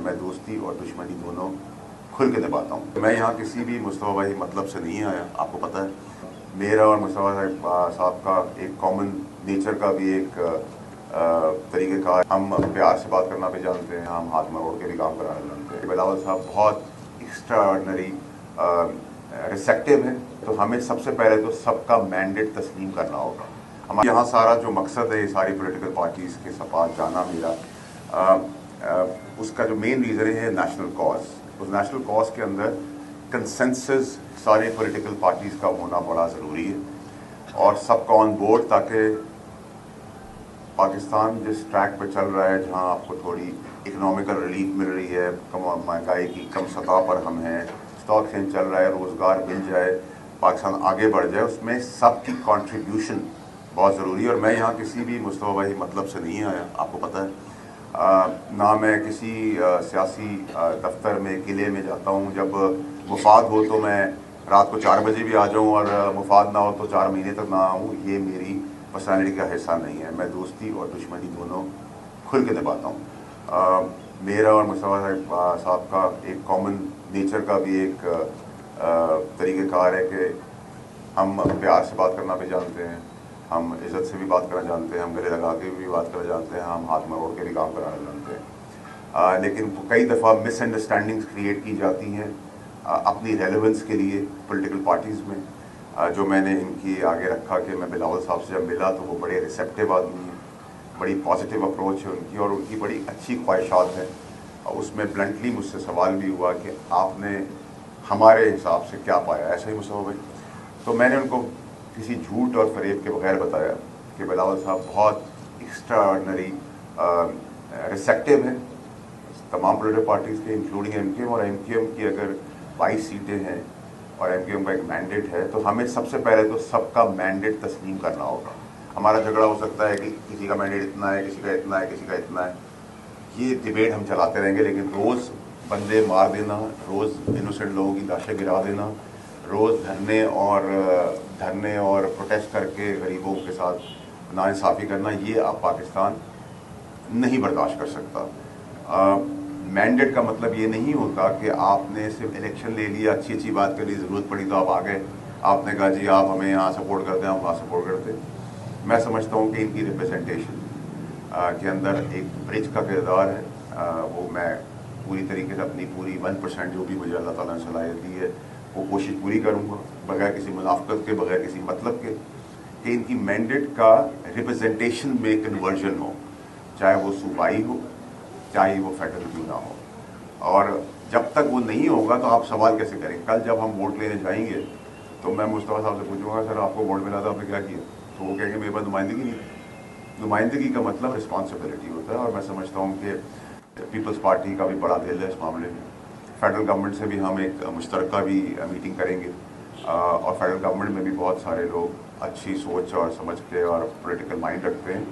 मैं दोस्ती और दुश्मनी दोनों खुल के निभाता हूँ। मैं यहाँ किसी भी मुस्तफा भाई मतलब से नहीं आया, आपको पता है। मेरा और मुस्तफा साहब का एक कॉमन नेचर का भी एक तरीक़ेकार, हम प्यार से बात करना भी जानते हैं, हम हाथ मरोड़ के भी काम कराना जानते हैं। बिलावल साहब बहुत एक्स्ट्राऑर्डिनरी रिसेप्टिव हैं, तो हमें सबसे पहले तो सबका मैंडेट तस्लीम करना होगा। हमारे यहाँ सारा जो मकसद है, सारी पॉलिटिकल पार्टीज़ के साथ जाना मेरा, उसका जो मेन रीज़न है नेशनल कॉज। उस नेशनल कॉज के अंदर कंसेंसस सारे पॉलिटिकल पार्टीज़ का होना बड़ा ज़रूरी है और सबका ऑन बोर्ड, ताकि पाकिस्तान जिस ट्रैक पर चल रहा है, जहाँ आपको थोड़ी इकनॉमिकल रिलीफ मिल रही है, कम महंगाई की कम सतह पर हम हैं, स्टॉक एक्सचेंज चल रहा है, रोज़गार मिल जाए, पाकिस्तान आगे बढ़ जाए, उसमें सबकी कंट्रीब्यूशन बहुत ज़रूरी है। और मैं यहाँ किसी भी मुस्तफा भाई मतलब से नहीं आया, आपको पता है। ना मैं किसी सियासी दफ्तर में, किले में जाता हूँ। जब मुफाद हो तो मैं रात को 4 बजे भी आ जाऊँ, और मुफाद ना हो तो 4 महीने तक ना आऊँ। ये मेरी पर्सनैलिटी का हिस्सा नहीं है। मैं दोस्ती और दुश्मनी दोनों खुल के निभाता हूँ। मेरा और मुस्तफा साहब का एक कॉमन नेचर का भी एक तरीक़ेकार है कि हम प्यार से बात करना भी जानते हैं, हम इज़्ज़त से भी बात करना जानते हैं, हम गले लगा के भी बात करना जानते हैं, हम हाथ मरोड़ के भी काम कराना जानते हैं। लेकिन कई दफ़ा मिसअंडरस्टैंडिंग्स क्रिएट की जाती हैं अपनी रेलेवेंस के लिए पॉलिटिकल पार्टीज़ में। जो मैंने इनकी आगे रखा कि मैं बिलावल साहब से जब मिला तो वो बड़े रिसेप्टिव आदमी हैं, बड़ी पॉजिटिव अप्रोच है उनकी, और उनकी बड़ी अच्छी ख्वाहिशात हैं। उसमें ब्लंटली मुझसे सवाल भी हुआ कि आपने हमारे हिसाब से क्या पाया, ऐसा ही मुस्तफा भाई? तो मैंने उनको किसी झूठ और फरेब के बगैर बताया कि बिलावल साहब बहुत एक्स्ट्राऑर्डिनरी रिसेप्टिव हैं तमाम पॉलिटिकल पार्टीज़ के, इंक्लूडिंग एमकेएम। और एमकेएम की अगर 22 सीटें हैं और एमकेएम का एक मैंडेट है, तो हमें सबसे पहले तो सबका मैंडेट तस्लीम करना होगा। हमारा झगड़ा हो सकता है कि किसी का मैंडेट इतना है, किसी का इतना है, किसी का इतना है, ये डिबेट हम चलाते रहेंगे। लेकिन रोज़ बंदे मार देना, रोज़ इनोसेंट लोगों की लाशें गिरा देना, रोज़ धरने और प्रोटेस्ट करके गरीबों के साथ नाइंसाफ़ी करना, ये अब पाकिस्तान नहीं बर्दाश्त कर सकता। मैंडेट का मतलब ये नहीं होता कि आपने सिर्फ इलेक्शन ले लिया, अच्छी अच्छी बात करनी, ज़रूरत पड़ी तो आप आ गए, आपने कहा जी आप हमें यहाँ सपोर्ट करते हैं, हम वहाँ सपोर्ट करते हैं। मैं समझता हूँ कि इनकी रिप्रेजेंटेशन के अंदर एक ब्रिज का किरदार है। वो मैं पूरी तरीके से अपनी पूरी 1% जो भी मुझे अल्लाह ताला ने सलाहियत दी है, वो कोशिश पूरी करूँगा, बगैर किसी मुनाफ़क़त के, बगैर किसी मतलब के, कि इनकी मैंडेट का रिप्रेजेंटेशन में कन्वर्जन हो, चाहे वो सूबाई हो, चाहे वो फेडरल क्यों ना हो। और जब तक वो नहीं होगा तो आप सवाल कैसे करेंगे? कल जब हम वोट लेने जाएंगे तो मैं मुस्तफा साहब से पूछूंगा, सर आपको वोट मिला था, आपने क्या किया? तो वो कहेंगे मेरे पास नुमाइंदगी नहीं। नुमाइंदगी का मतलब रिस्पॉन्सिबिलिटी होता है, और मैं समझता हूँ कि पीपल्स पार्टी का भी बड़ा दिल है इस मामले में। फेडरल गवर्नमेंट से भी हम एक मुश्तरका भी मीटिंग करेंगे, और फेडरल गवर्नमेंट में भी बहुत सारे लोग अच्छी सोच और समझ के और पॉलिटिकल माइंड रखते हैं।